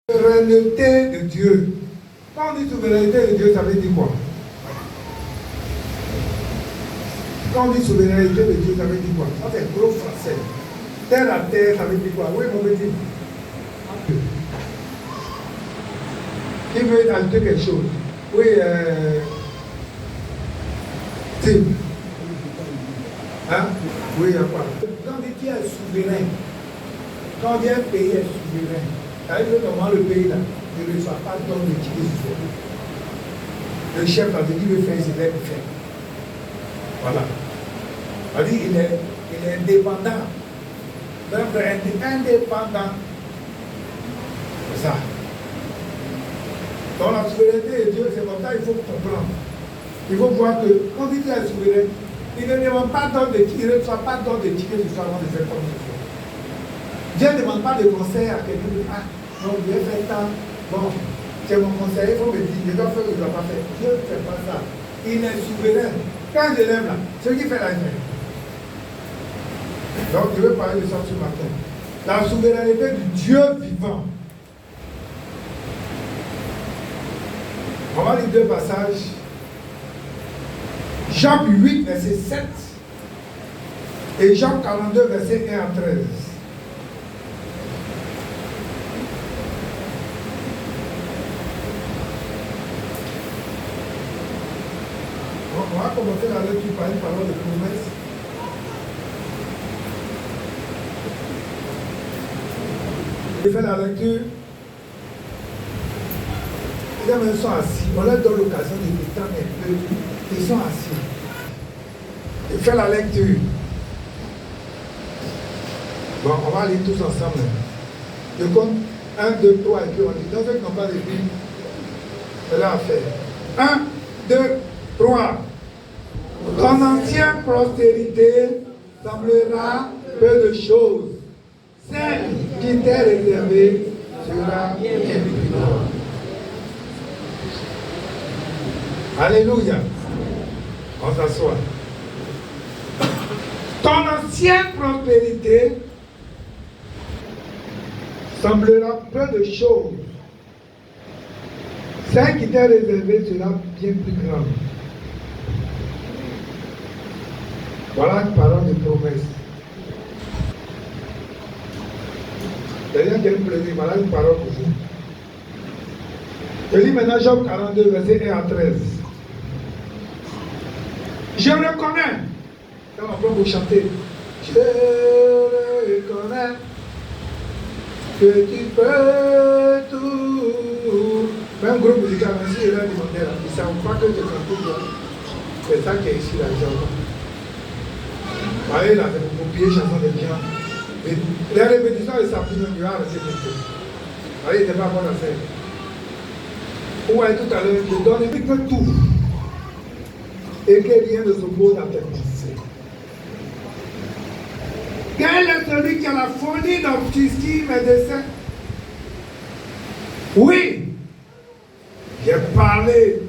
Souveraineté de Dieu. Quand on dit souveraineté de Dieu, ça veut dire quoi? Quand on dit souveraineté de Dieu, ça veut dire quoi? Ça c'est gros français. Terre à terre, ça veut dire quoi? Oui, mon petit. Qui veut ajouter quelque chose? Oui, Tim. Hein? Oui, il y a quoi? Quand on dit qui est souverain, quand on dit un pays est souverain, ça veut dire comment le pays là ne reçoit pas d'ordre de qui que ce soit. Le chef a dit qu'il veut faire, il va le faire. Voilà. On dit il est indépendant. Donc indépendant. C'est ça. Dans la souveraineté de Dieu, c'est comme ça, il faut comprendre. Il faut voir que quand il dit la souveraineté, il ne demande pas d'ordre de qui, il ne reçoit pas d'ordre de qui que ce soit avant de faire comme ce soit. Dieu ne demande pas de conseil à quelqu'un. Ah, non, je vais faire ça. Bon, c'est mon conseiller, il faut me dire, je dois faire ou je ne dois pas faire. Dieu ne fait pas ça. Il est souverain. Quand je l'aime là, c'est qui fait la vie. Donc, je vais parler de ça ce matin. La souveraineté du Dieu vivant. On va lire deux passages. Job 8, verset 7 et Job 42, verset 1 à 13. On va commencer la lecture par une parole de promesse. Je fais la lecture. Les hommes sont assis. On leur donne l'occasion de détendre un peu. Ils sont assis. Je fais la lecture. Bon, on va lire tous ensemble. Je compte 1, 2, 3 et puis on dit. Dans ceux qui n'ont pas de Bible, c'est là à faire. 1, 2, 3. Ton ancienne prospérité semblera peu de choses. Celle qui t'est réservée sera bien plus grande. Alléluia. On s'assoit. Ton ancienne prospérité semblera peu de choses. Celle qui t'est réservée sera bien plus grande. Voilà une parole de promesse. C'est-à-dire qu'il y a une plaisir. Voilà une parole pour vous. Je lis maintenant Job 42, verset 1 à 13. Je reconnais. Quand on va vous chanter. Je reconnais que tu peux tout. Même groupe musical, merci, il a demandé là. Ils ne savent pas que je chante bien. C'est ça qui est ici, là, voyez là, c'est pour copier chanson de bien. Les répétitions, ils savent plus, ils vont arrêter de faire. Vous voyez, il n'est pas bon à faire. Vous voyez tout à l'heure, je donne un peu tout. Et que rien ne s'oppose à tes pensées. Quel est celui qui a la folie d'obscurcir mes desseins? Oui, j'ai parlé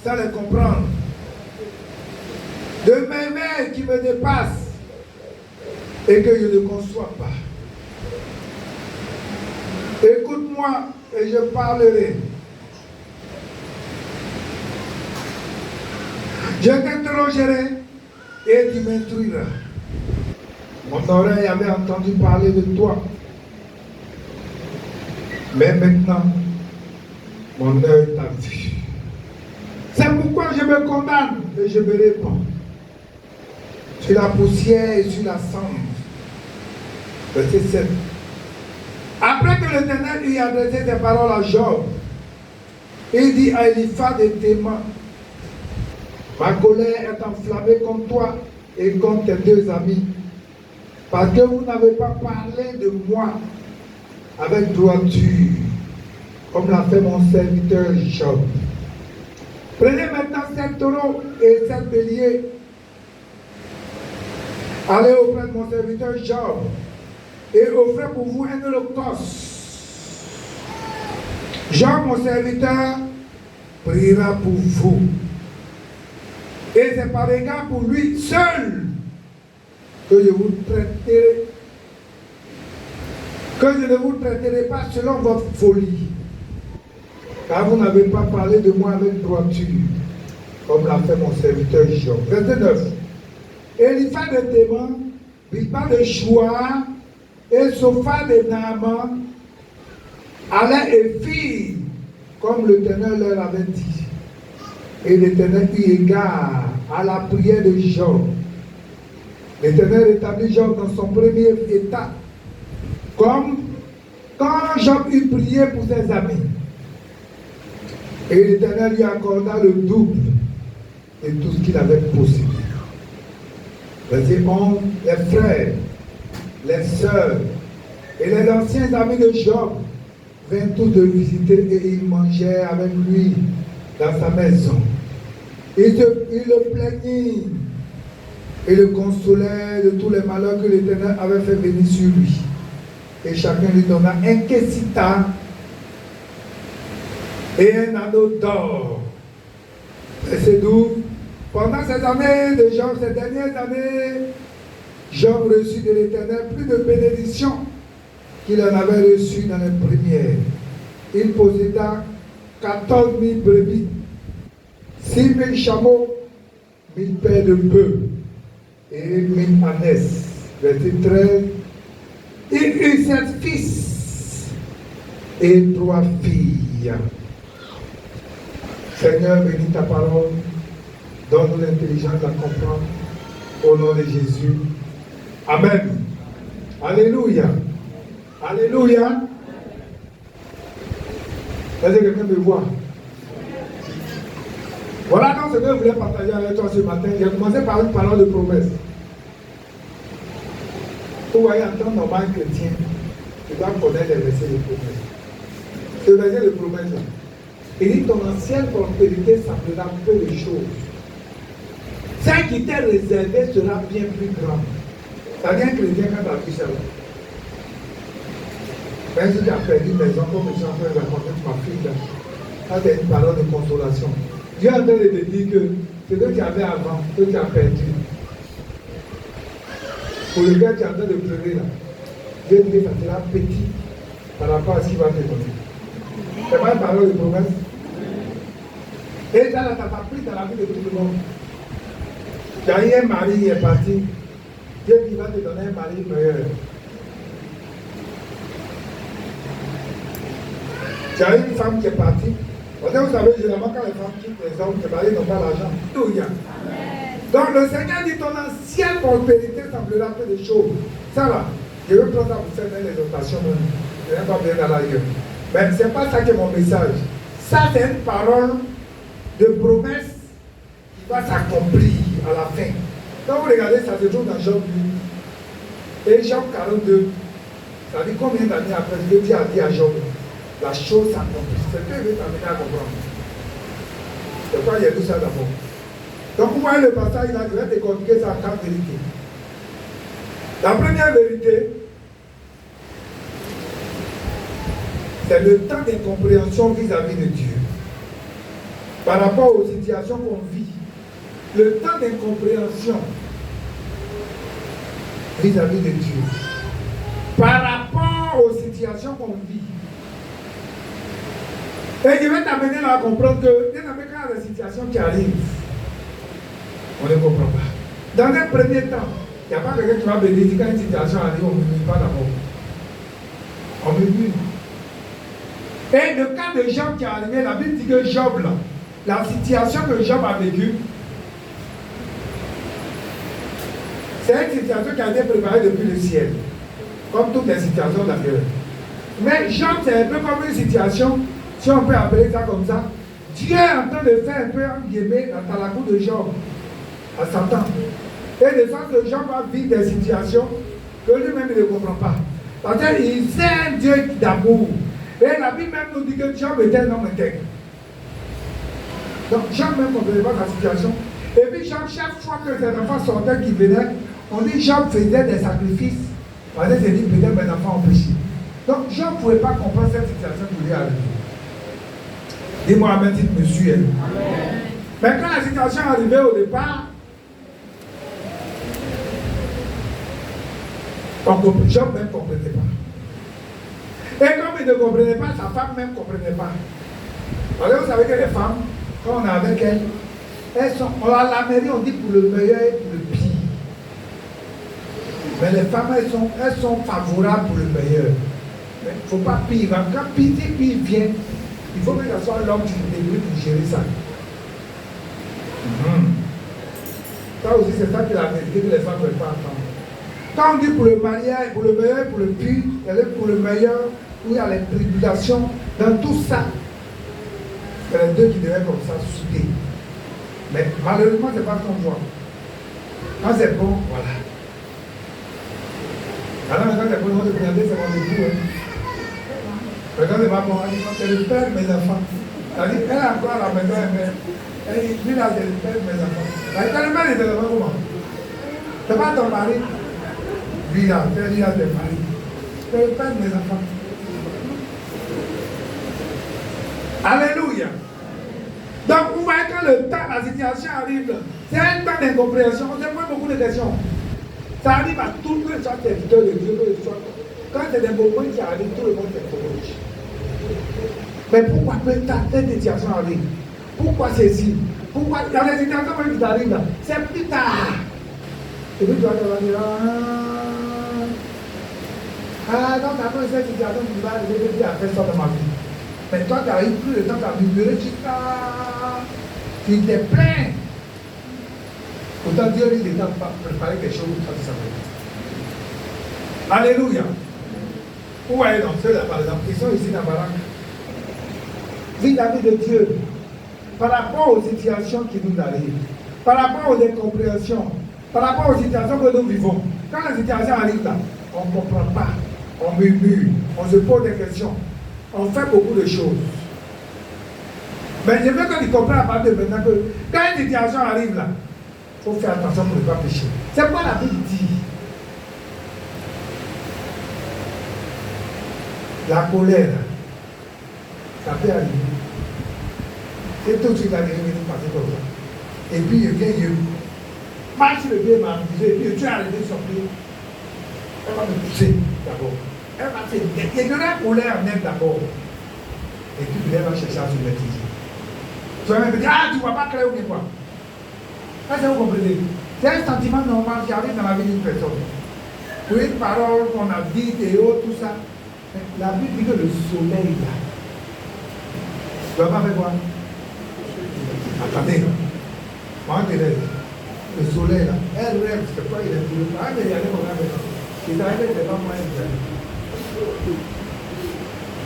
sans les comprendre. De mes mains qui me dépassent et que je ne conçois pas. Écoute-moi et je parlerai. Je t'interrogerai et tu m'instruiras. Mon oreille avait entendu parler de toi. Mais maintenant, mon œil t'a vu. C'est pourquoi je me condamne et je me répands sur la poussière et sur la cendre. Verset 7. Après que l'Éternel lui a adressé ses paroles à Job, il dit à Eliphaz et Théman, ma colère est enflammée contre toi et contre tes deux amis, parce que vous n'avez pas parlé de moi avec droiture, comme l'a fait mon serviteur Job. Prenez maintenant 7 taureaux et 7 béliers. Allez auprès de mon serviteur Job et offrez pour vous un holocauste. Job, mon serviteur, priera pour vous. Et c'est par égard pour lui seul que je vous traiterai, que je ne vous traiterai pas selon votre folie. car vous n'avez pas parlé de moi avec droiture, comme l'a fait mon serviteur Job. Verset 9. Eliphaz de Théman, Bilpa de Choua, et Sophar de Naaman allaient et firent comme l'Éternel leur avait dit. Et l'Éternel eut égard à la prière de Job. L'Éternel établit Job dans son premier état, comme quand Job eut prié pour ses amis. Et l'Éternel lui accorda le double de tout ce qu'il avait possédé. Verset 11, les frères, les sœurs et les anciens amis de Job vinrent tous le visiter et ils mangeaient avec lui dans sa maison. Il le plaignit et le consolait de tous les malheurs que l'Éternel avait fait venir sur lui. Et chacun lui donna un kessita et un anneau d'or. Verset 12. Pendant ces années de Job, ces dernières années, Job reçut de l'Éternel plus de bénédictions qu'il en avait reçues dans les premières. Il posséda 14 000 brebis, 6 000 chameaux, 1000 paires de bœufs et 1000 ânesses. Verset 13. Il eut 7 fils et 3 filles. Seigneur, bénis ta parole. Donne-nous l'intelligence de la comprendre. Au nom de Jésus. Amen. Alléluia. Alléluia. Est-ce que quelqu'un me voit? Voilà donc ce que je voulais partager avec toi ce matin. J'ai commencé par une parole de promesse. Vous voyez, en tant que normal chrétien, tu dois connaître les versets de promesse. Ce verset de promesse là. Il dit ton ancienne prospérité semblera peu de choses. Celle qui t'est réservée sera bien plus grande. Ça vient chrétien quand tu as vu ça. Même si tu as perdu une maison, comme je suis en train de raconter ma fille, là, ça c'est une parole de consolation. Dieu est en train de te dire que ce que tu avais avant, que tu as perdu, pour lequel tu es en train de pleurer là, Dieu dit que ça sera petit par rapport à ce qu'il va te donner. C'est pas une parole de promesse. Et ça, ça t'a pris dans la vie de tout le monde. Tu as eu un mari, il est parti. Dieu qui va te donner un mari meilleur. Tu as eu une femme qui est partie. Vous savez, généralement, quand les femmes quittent les hommes, les maris n'ont pas l'argent. Alléluia. Donc le Seigneur dit ton ancienne prospérité semblera peu de choses. Ça là, je veux prendre ça pour faire des exhortations. Je n'ai pas bien dans la gueule. Mais ce n'est pas ça qui est mon message. Ça, c'est une parole de promesse qui va s'accomplir à la fin. Quand vous regardez, ça se trouve dans Job 8. Et Job 42, ça dit combien d'années après ce que Dieu a dit à Job, la chose s'accomplit. C'est ce que je vais t'amener à comprendre. C'est pourquoi il y a tout ça d'abord. Donc vous voyez le passage là, je vais décortiquer ça en 4 vérités. La première vérité, c'est le temps d'incompréhension vis-à-vis de Dieu. Par rapport aux situations qu'on vit. Le temps d'incompréhension vis-à-vis de Dieu. Par rapport aux situations qu'on vit. Et je vais t'amener à comprendre que, bien après, quand il y a des situations qui arrivent, on ne comprend pas. Dans un premier temps, il n'y a pas quelqu'un qui va bénir. Quand une situation arrive, on ne murmure pas d'abord. On murmure. Et le cas de Job qui est arrivé, la Bible dit que Job, là, la situation que Job a vécue, c'est une situation qui a été préparée depuis le ciel. Comme toutes les situations d'ailleurs. Mais Job, c'est un peu comme une situation, si on peut appeler ça comme ça. Dieu est en train de faire un peu un guillemets dans la cour de Job. À Satan. Et de sorte que Job va vivre des situations que lui-même ne comprend pas. Parce qu'il c'est un Dieu d'amour. Et la Bible même nous dit que Job était un homme intègre. Donc Job même ne comprenait pas sa situation. Et puis Job, chaque fois que ses enfants sortaient qui venaient, on dit Job faisait des sacrifices. Parce que c'est dit peut-être mes enfants ont péché. Donc Job ne pouvait pas comprendre cette situation qui lui arrive. Dis-moi amen si tu me suis. Mais quand la situation arrivait au départ, Job même ne comprenait pas. Et comme il ne comprenait pas, sa femme même ne comprenait pas. Parce que vous savez que les femmes, quand on est avec elles, on a la mairie, on dit pour le meilleur et pour le pire. Mais les femmes, elles sont favorables pour le meilleur. Mais il ne faut pas pire. Quand pire vient, il faut que ce soit l'homme qui débrouille pour gérer ça. Ça aussi, c'est ça qui est la vérité que les femmes ne veulent pas entendre. Quand on dit pour le mariage, pour le meilleur et pour le pire, c'est-à-dire pour le meilleur, où il y a les tribulations, dans tout ça, c'est les deux qui devaient comme ça soudés. Mais malheureusement, ce n'est pas ce qu'on voit. Quand c'est bon, voilà. Alors, quand c'est bon, on va te regarder, c'est mon époux. Quand c'est pas bon, c'est le père de mes enfants. C'est-à-dire, elle est encore à la maison, elle dit, lui là, c'est le père de mes enfants. Quand le père est de la maison, comment? C'est pas ton mari. Lui là, c'est lui là, c'est le mari. C'est le père de mes enfants. Alléluia. Donc, vous voyez quand le temps, la situation arrive, c'est un temps d'incompréhension. On se pose beaucoup de questions. Ça arrive à tout le monde, soit serviteur de Dieu, quand c'est des moments qui arrivent, tout le monde s'interroge. Mais pourquoi peut-être cette situation arrive? Pourquoi ceci? Pourquoi il y a des situations qui arrivent là? C'est plus tard. Et puis tu vas te dire, donc après cette situation qui va arriver, Dieu a fait ça dans ma vie. Mais toi, tu n'arrives plus le temps de murmurer, tu te plains. Pourtant, Dieu lui déjà préparé quelque chose pour toi de savoir. Alléluia. Vous voyez donc ceux-là, par exemple, ils sont ici dans Barak. Vis-à-vis de Dieu, par rapport aux situations qui nous arrivent, par rapport aux incompréhensions, par rapport aux situations que nous vivons. Quand la situation arrive là, on ne comprend pas, on murmure, on se pose des questions. On fait beaucoup de choses. Mais je veux que tu comprennes à partir de maintenant que quand une situation arrive là, il faut faire attention pour ne pas pécher. C'est quoi la Bible dit? La colère, ça peut arriver. C'est tout de suite arrivé, il passer comme ça. Et puis il vient, il marche sur le pied, m'a abusé, et puis tu es arrivé sur le pied. Elle va me pousser d'abord. Elle va faire il y a la colère même d'abord. Et puis elle va chercher à se maîtriser. Tu vas même dire, tu ne vas pas créer ou bien quoi. Ça, c'est vous comprenez. C'est un sentiment normal qui arrive dans la vie d'une personne. Pour une parole qu'on a dite et autres, tout ça. Mais la Bible dit que le soleil là. Tu ne vas pas faire quoi? Attendez. Moi, je rêve. Le soleil là. Elle rêve, c'est quoi? Il est tout le temps. Ah, mais il y a des problèmes. Il est arrivé, c'est pas moi.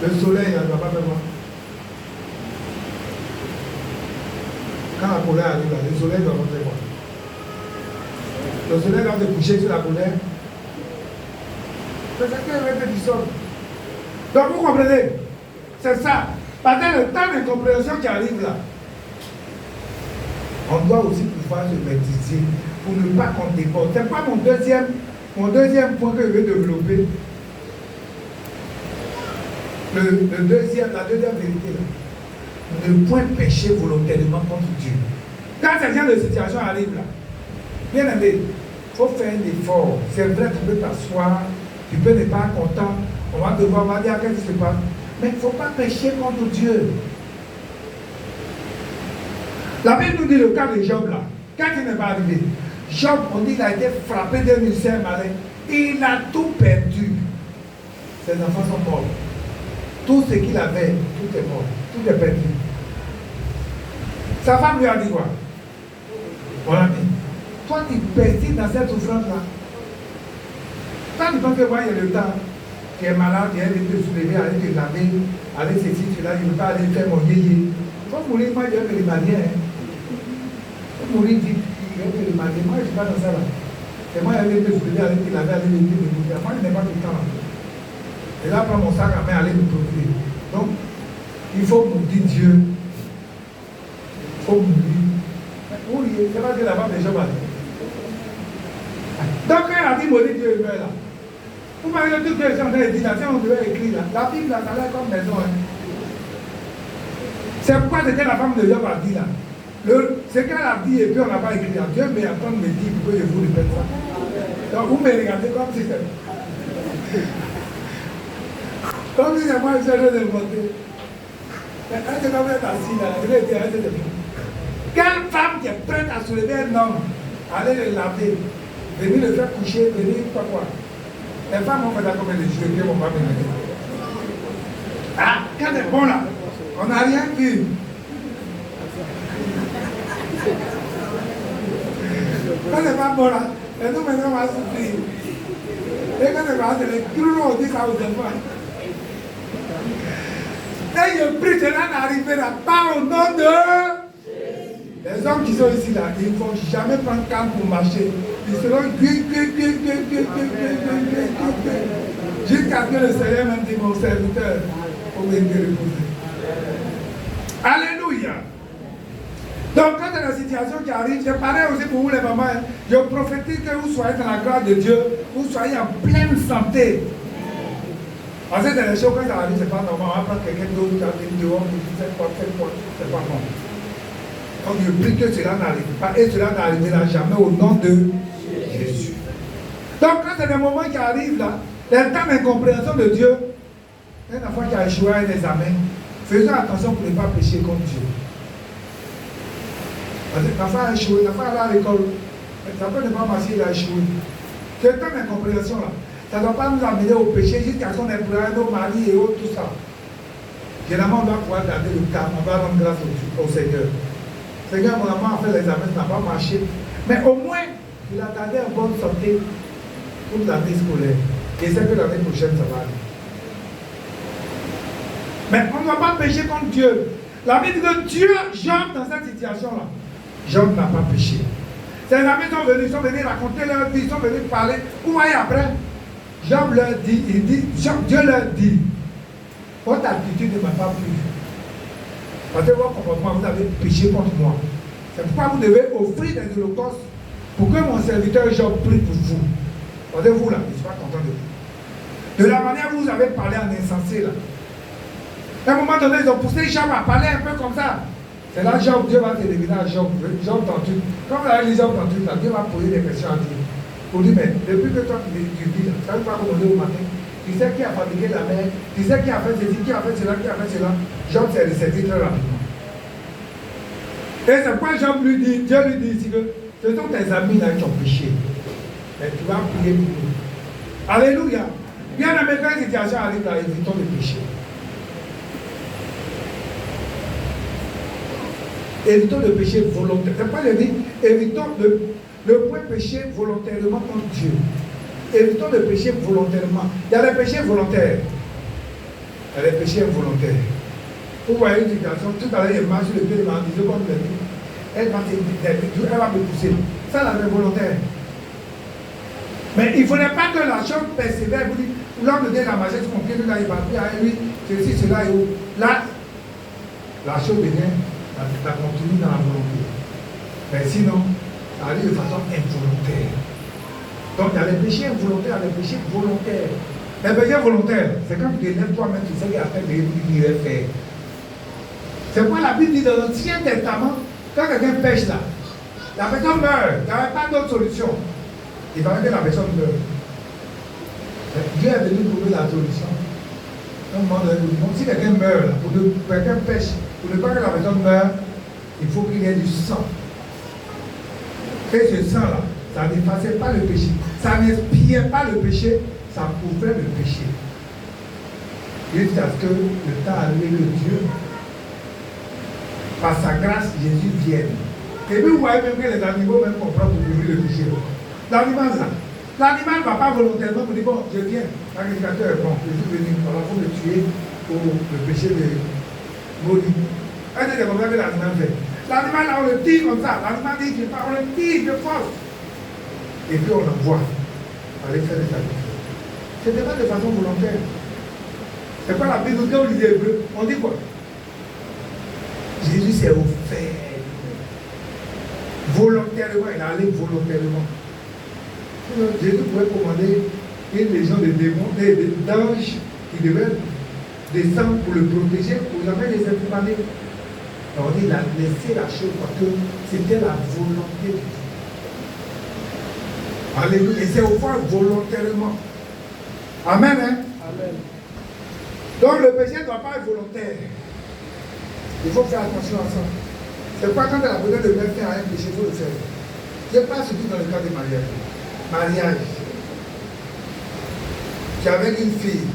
Le soleil, elle ne va pas faire quoi? Quand la colère arrive, le soleil doit faire quoi? Le soleil doit se coucher sur la colère. C'est ça qu'elle va faire du sol. Donc vous comprenez? C'est ça. Parce que le temps d'incompréhension qui arrive là, on doit aussi pouvoir se maîtriser pour ne pas qu'on déborde. C'est quoi mon deuxième point que je vais développer? La deuxième vérité là. Ne point pécher volontairement contre Dieu. Quand ce genre de situation arrive là, bien aimé, il faut faire un effort. C'est vrai, tu peux t'asseoir, tu peux ne pas être content, on va te voir, on va dire qu'est-ce qui se passe. Mais il ne faut pas pécher contre Dieu. La Bible nous dit le cas de Job là. Quand il n'est pas arrivé, Job, on dit qu'il a été frappé d'un ulcère malin. Il a tout perdu. Ses enfants sont morts. Tout ce qu'il avait, tout est mort. Tout est perdu. Sa femme lui a dit quoi? Mon ami, toi tu persistes dans cette souffrance-là. Quand tu penses que moi, il y a le temps, tu es malade, tu es allé te soulever, aller te laver, aller ceci, cela, il ne veut pas aller faire mon yéyé. Il faut mourir, moi je vais me remarier. Il faut mourir vite, je vais me remarier. Moi je ne suis pas dans ça là. C'est moi qui vais te soulever, aller te laver, aller te laver. Moi je n'ai pas tout le temps là. Et là, prends mon sac à main, aller me procurer. Donc, il faut maudire Dieu. Il faut mourir. Oui, c'est pas que la femme des gens va dire. Donc, quand elle a dit maudire Dieu, il meurt là. Vous voyez que toutes les gens ont dit là, si on devait écrire là, la Bible là, ça a l'air comme maison. Hein. C'est pourquoi ce que la femme de Job a dit là. Ce qu'elle a dit et puis on n'a pas écrit là. Dieu m'est en train de me dire pourquoi je vous répète ça. Donc, vous me regardez comme si c'était. Comme si c'est moi qui suis en train de monter. Un homme est assis là, je vais dire un de quelle femme qui est prête à soulever un homme, aller le laver, venir le faire coucher, venir quoi. Les femmes ont fait d'accord avec les jeux, on va venir. Ah, quand c'est bon là, on n'a rien vu. Quand c'est pas bon là, et nous maintenant on va souffrir. Et quand c'est pas, c'est les clous, on dit ça aux enfants. Et je prie, cela n'arrivera pas au nom de... Les hommes qui sont ici là, ils ne vont jamais prendre calme pour marcher. Ils seront jusqu'à ce que le Seigneur même dit mon serviteur, pour venir reposer. Alléluia. Donc quand il y a la situation qui arrive, c'est pareil aussi pour vous les mamans. Je prophétise que vous soyez dans la grâce de Dieu, vous soyez en pleine santé. Parce que c'est les choses quand ça arrive, c'est pas normal. On va prendre quelqu'un d'autre qui a été dehors, qui dit c'est quoi, c'est pas bon. Donc je prie que cela n'arrive pas et cela n'arrivera jamais au nom de Jésus. Donc quand c'est des moments qui arrivent là, les temps d'incompréhension de Dieu, un enfant qui a échoué à un examen, faisons attention pour ne pas pécher contre Dieu. Parce que l'enfant a échoué, l'enfant est à l'école, ça peut ne pas marcher, il a échoué. Ce temps d'incompréhension là, ça ne doit pas nous amener au péché jusqu'à ce qu'on ait pleuré nos maris et autres, tout ça. Généralement, on doit pouvoir garder le calme, on va rendre grâce au Seigneur. Seigneur, mon enfant a fait l'examen, ça n'a pas marché. Mais au moins, il a gardé en bonne santé toute l'année scolaire. Et c'est que l'année prochaine, ça va aller. Mais on ne doit pas pécher contre Dieu. La Bible dit que Dieu, Job, dans cette situation-là, Job n'a pas péché. Ses amis sont venus raconter leur vie, ils sont venus parler. Vous voyez après, Job leur dit, Dieu leur dit, votre attitude ne m'a pas plu. Parce que votre comportement, vous avez péché contre moi. C'est pourquoi vous devez offrir des holocaustes pour que mon serviteur Job prie pour vous. Parce que vous là, je ne suis pas content de vous. De la manière où vous avez parlé en insensé là. À un moment donné, ils ont poussé Job à parler un peu comme ça. C'est là Job, Dieu va te révéler à Job, Job dans tout. Quand vous avez les Job dans tout, là, Dieu va poser des questions à Dieu. Pour dire, mais depuis que toi tu vis, tu ne pas remonter au matin. Tu sais qui a fabriqué la mer, tu sais qui a fait ceci, qui a fait cela, qui a fait cela. Job s'est resservi très rapidement. Et c'est pourquoi Job lui dit, Dieu lui dit ici que ce sont tes amis là qui ont péché. Et tu vas prier pour nous. Alléluia. Bien aimé, quand une situation arrive là, évitons le péché. Évitons le péché volontaire. C'est pas le dit, évitons le point péché volontairement contre Dieu. Évitons le péché volontairement. Il y a les péchés volontaires. Il y a les péchés involontaires. Vous voyez une situation, tout à l'heure, il marche sur le pied, il m'a dit, comme je l'ai dit, elle va me pousser. Ça, c'est volontaire. Mais il ne faudrait pas que la chose persévère. Vous dites, l'homme de la majesté, son pied, là, il va dire, lui, ceci, cela, et où. Là, la chose devient, ça continue dans la volonté. Mais sinon, ça arrive de façon involontaire. Donc, il y a les péchés involontaires, les péchés volontaires. Les péchés volontaires, c'est quand tu élèves toi-même, tu sais qu'il y a fait de faire. C'est pourquoi la Bible dit dans l'Ancien Testament, quand quelqu'un pêche là, la personne meurt, il n'y avait pas d'autre solution. Il fallait que la personne meure. Dieu est venu trouver la solution. Si quelqu'un meurt, là, pour que quelqu'un pêche, pour ne pas que la personne meure, il faut qu'il y ait du sang. Et ce sang-là, ça n'effaçait pas le péché. Ça n'expiait pas le péché, ça couvrait le péché. Jusqu'à ce que le temps arrive que Dieu, par sa grâce, Jésus vienne. Et puis vous voyez même que les animaux même comprennent pour couvrir le péché. L'animal là, l'animal ne va pas volontairement pour dire bon, je viens, l'agriculteur est bon, je suis venu, alors il faut me tuer pour le péché de Maudit. C'est comme ça que l'animal fait. L'animal là, on le tire comme ça, l'animal dit qu'il pas, on le tire de force. Et puis on l'envoie aller faire des sacrifices. Ce n'est pas de façon volontaire. C'est pas la Bible quand on lit les Hébreux, on dit quoi? Jésus s'est offert. Volontairement, il est allé volontairement. Jésus pouvait commander une légion de démons, d'anges qui devaient descendre pour le protéger, pour jamais les imprimer. Alors il a laissé la chose parce que c'était la volonté de Dieu. Alléluia. Et c'est offert volontairement. Amen. Hein? Amen. Donc le péché ne doit pas être volontaire. Il faut faire attention à ça. C'est pas quand tu as besoin de mettre fin à un péché, il faut le faire. Ce n'est pas surtout dans le cas du mariage. Mariage. Tu es avec une fille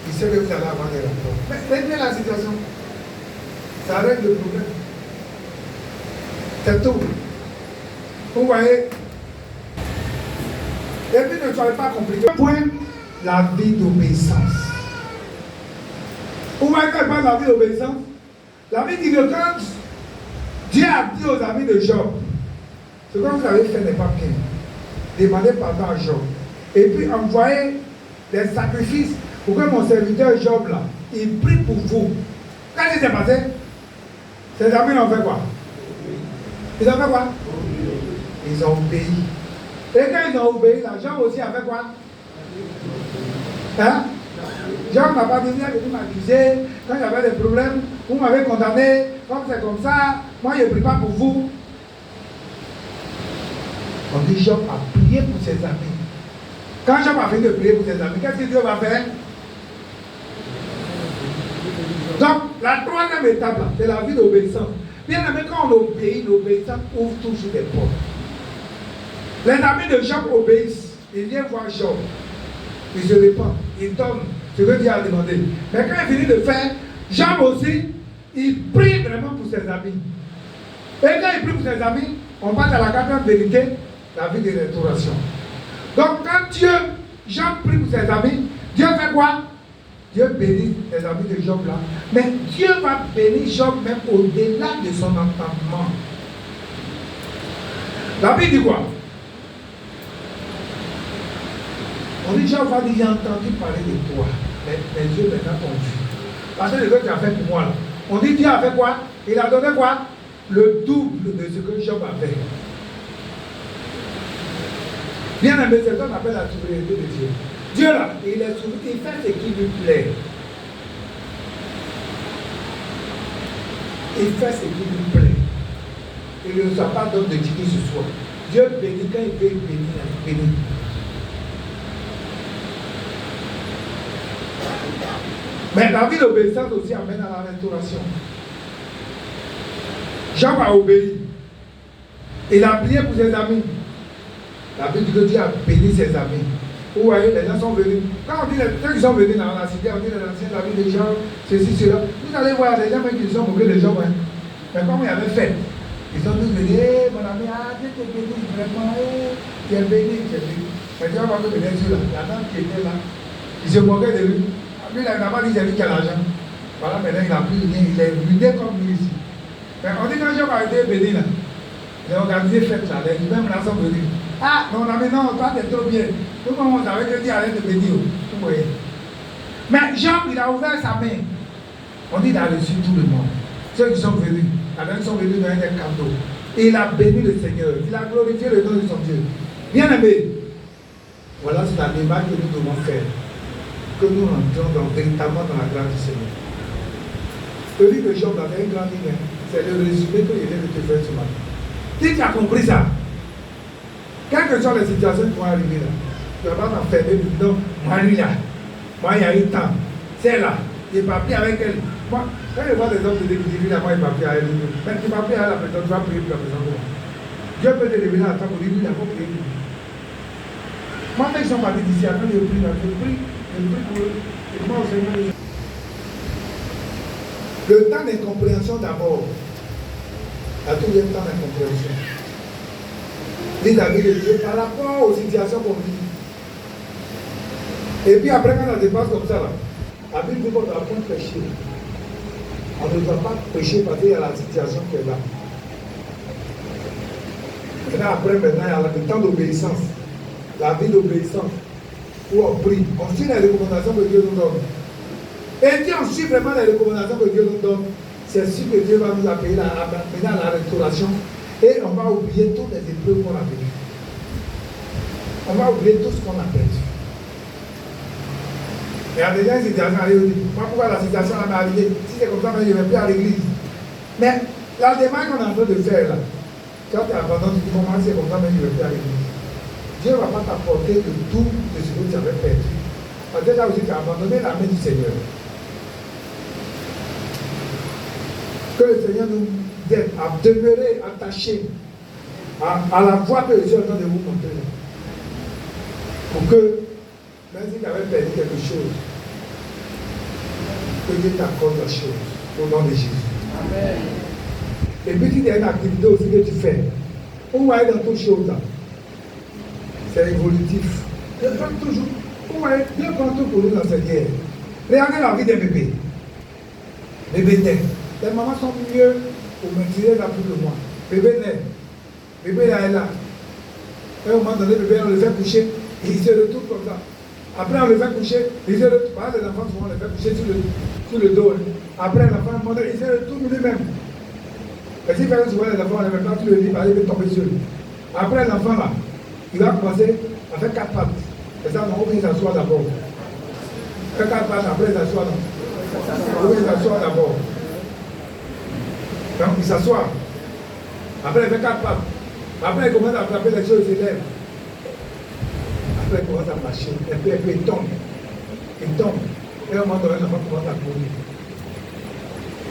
qui sait que vous allez avoir des rapports. Mais réglez la situation. Ça règle le problème. C'est tout. Vous voyez? Et puis ne soyez pas compliqué. Point, la vie d'obéissance. Vous voyez quand il parle de la vie d'obéissance? La vie dit que quand Dieu a dit aux amis de Job, ce que vous avez fait n'est pas bien. Demandez pardon à Job. Et puis envoyez des sacrifices pour que mon serviteur Job là, il prie pour vous. Qu'est-ce qui s'est passé? Ses amis ont fait quoi? Ils ont fait quoi? Ils ont obéi. Et quand ils ont obéi, là, Job aussi a fait quoi? Hein? Job n'a pas dit, il m'a accusé, quand j'avais des problèmes, vous m'avez condamné, comme c'est comme ça, moi je ne prie pas pour vous. On dit Job a prié pour ses amis. Quand Job a fini de prier pour ses amis, qu'est-ce que Dieu va faire? Donc, la troisième étape, c'est la vie d'obéissance. Bien aimé, quand on obéit, l'obéissance ouvre toujours des portes. Les amis de Job obéissent. Ils viennent voir Job. Ils se répandent. Ils donnent ce que Dieu a demandé. Mais quand il finit de faire, Job aussi, il prie vraiment pour ses amis. Et quand il prie pour ses amis, on passe à la quatrième vérité, la vie de restauration. Donc quand Job prie pour ses amis, Dieu fait quoi? Dieu bénit les amis de Job là. Mais Dieu va bénir Job même au-delà de son entendement. La Bible dit quoi? On dit Job va dire, j'ai entendu parler de toi. Mais mes yeux maintenant ont vu. Parce que ce que tu as fait pour moi là. On dit Dieu a fait quoi? Il a donné quoi? Le double de ce que Job a fait. Bien aimé, c'est ce qu'on appelle la souveraineté de Dieu. Dieu là, il est souverain, il fait ce qui lui plaît. Il fait ce qui lui plaît. Il ne soit pas d'homme de qui ce soit. Dieu bénit quand il veut bénir, il bénit. Mais la vie d'obéissance aussi amène à la restauration. Job a obéi. Il a prié pour ses amis. La Bible dit que Dieu a béni ses amis. Vous voyez, les gens sont venus. Quand on dit ceux qui sont venus dans la cité, on dit les anciens, la vie des gens, ceci, cela. Vous allez voir les gens qui sont moqués des gens. Hein. Mais comme il y avait fait, ils sont tous venus, hey, mon ami, Dieu te bénit vraiment, tu es béni, tu es béni. Mais tu vas voir que les yeux là, la dame qui était là, il se moquait de lui. Lui, il n'a pas dit c'est lui qui a l'argent. Voilà, maintenant il n'a plus rien, il est ruiné comme lui ici. Mais on dit quand Job a été béni là, il a organisé fête là, les mêmes là sont venus. Ah, mon ami, non, toi t'es trop bien. Tout le monde savait que Dieu allait te bénir. Vous voyez. Mais Job, il a ouvert sa main. On dit qu'il a reçu tout le monde. Ceux qui sont venus, ils sont venus dans un cadeau. Et il a béni le Seigneur. Il a glorifié le nom de son Dieu. Bien aimé, voilà c'est la démarche que nous devons faire. Que nous rentrons véritablement dans la grâce du Seigneur. Le livre de Job avait une grande ligne. C'est le résumé que je viens de te faire ce matin. Si tu as compris ça, quelles que soient les situations qui vont arriver là, tu vas pas t'enfermer, non, Marie là, moi il y a eu temps, c'est là, il n'est pas pris avec elle. Moi, quand je vois des hommes qui disent là, moi il n'est pas pris avec elle, mais tu vas prier à la personne, tu vas prier pour la personne. Dieu peut te révéler à temps pour dire, lui, il a pas prié. Moi, quand ils sont partis d'ici, après je prie pour eux, et moi au Seigneur. Le temps d'incompréhension d'abord, la troisième temps d'incompréhension. Dit la vie de Dieu par rapport aux situations qu'on vit. Et puis après, quand on dépasse comme ça, là, la Bible dit qu'on ne doit pas pécher. On ne doit pas pécher parce qu'il y a la situation qui est là. Maintenant, il y a le temps d'obéissance. La vie d'obéissance. Où on prie. On suit les recommandations que Dieu nous donne. Et si on suit vraiment les recommandations que Dieu nous donne, c'est sûr que Dieu va nous appeler à la restauration. Et on va oublier toutes les épreuves qu'on a vécues. On va oublier tout ce qu'on a perdu. Il y a déjà une situation arrivée. Pourquoi la situation m'est arrivée? Si c'est comme ça, je ne vais plus à l'église. Mais la démarche qu'on est en train de faire là, quand tu abandonnes, tu dis comment c'est comme ça, mais je ne vais plus à l'église. Dieu ne va pas t'apporter de tout de ce que tu avais perdu. Parce que là aussi, tu as abandonné la main du Seigneur. Que le Seigneur nous aide à demeurer attachés à la voie que Dieu est en train de vous montrer. Pour que, même si tu avais perdu quelque chose, que Dieu t'accorde la chose au nom de Jésus. Amen. Et puis il y a une activité aussi que tu fais. On va aller dans toutes choses là. C'est évolutif. Dieu prend toujours. Dieu prend tout pour nous dans cette guerre. Regardez la vie des bébés. Les bébés. Les mamans sont mieux pour maîtriser la plus de moi. Bébé naît. Bébé là est là. Et au moment donné, le bébé, on le fait coucher. Et il se retrouve comme ça. Après, on le fait coucher. Il se retrouve. Par exemple, les enfants, souvent, on les fait coucher sur le dos. Après, l'enfant, il se retrouve lui-même. Et s'il fait souvent les enfants, on les met pas sur le lit, il va tomber sur lui. Après, l'enfant là, il va commencer à faire 4 pattes. Et ça, on oublie s'asseoir d'abord. Fait 4 pattes, après, il s'assoit. On oublie s'asseoir d'abord. Donc, il s'assoit. Après, il fait 4 pattes. Après, il commence à frapper les choses, il s'élève. Après, il commence à marcher. Et puis, il tombe. Il tombe. Et au moment donné, l'enfant commence à courir.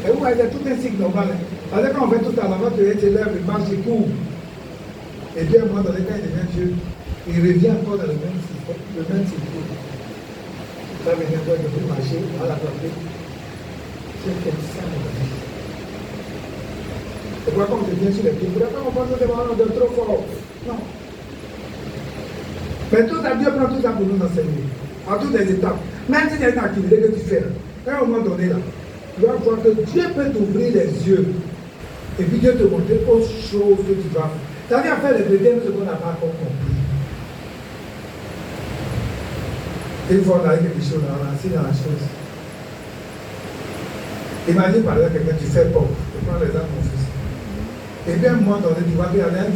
Et vous voyez, c'est tout un cycle normal. Parce que quand on fait tout à l'enfant, tu s'élève, il marche, il court. Et puis, à un moment donné, quand il devient Dieu, il revient encore dans le même système, le même cycle. Ça veut dire quoi? Il peut marcher, à la portée. C'est comme ça, mon ami. Et pourquoi quand on devient sur les pieds, pourquoi on pense que on est trop fort? Non. Mais tout ça, Dieu prend tout ça pour nous enseigner. À toutes les étapes. Même si il y a une activité que tu fais, à un moment donné, là, tu vas voir que Dieu peut t'ouvrir les yeux. Et puis Dieu te montrer autre chose que tu vas faire. C'est-à-dire faire les deuxièmes ce qu'on n'a pas encore compris. Une fois on a quelque chose, on a assis dans la chose. Imagine par exemple quelqu'un, tu fais pauvre. Je prends l'exemple de mon fils. Et bien à un moment donné, tu vois qu'il y avait un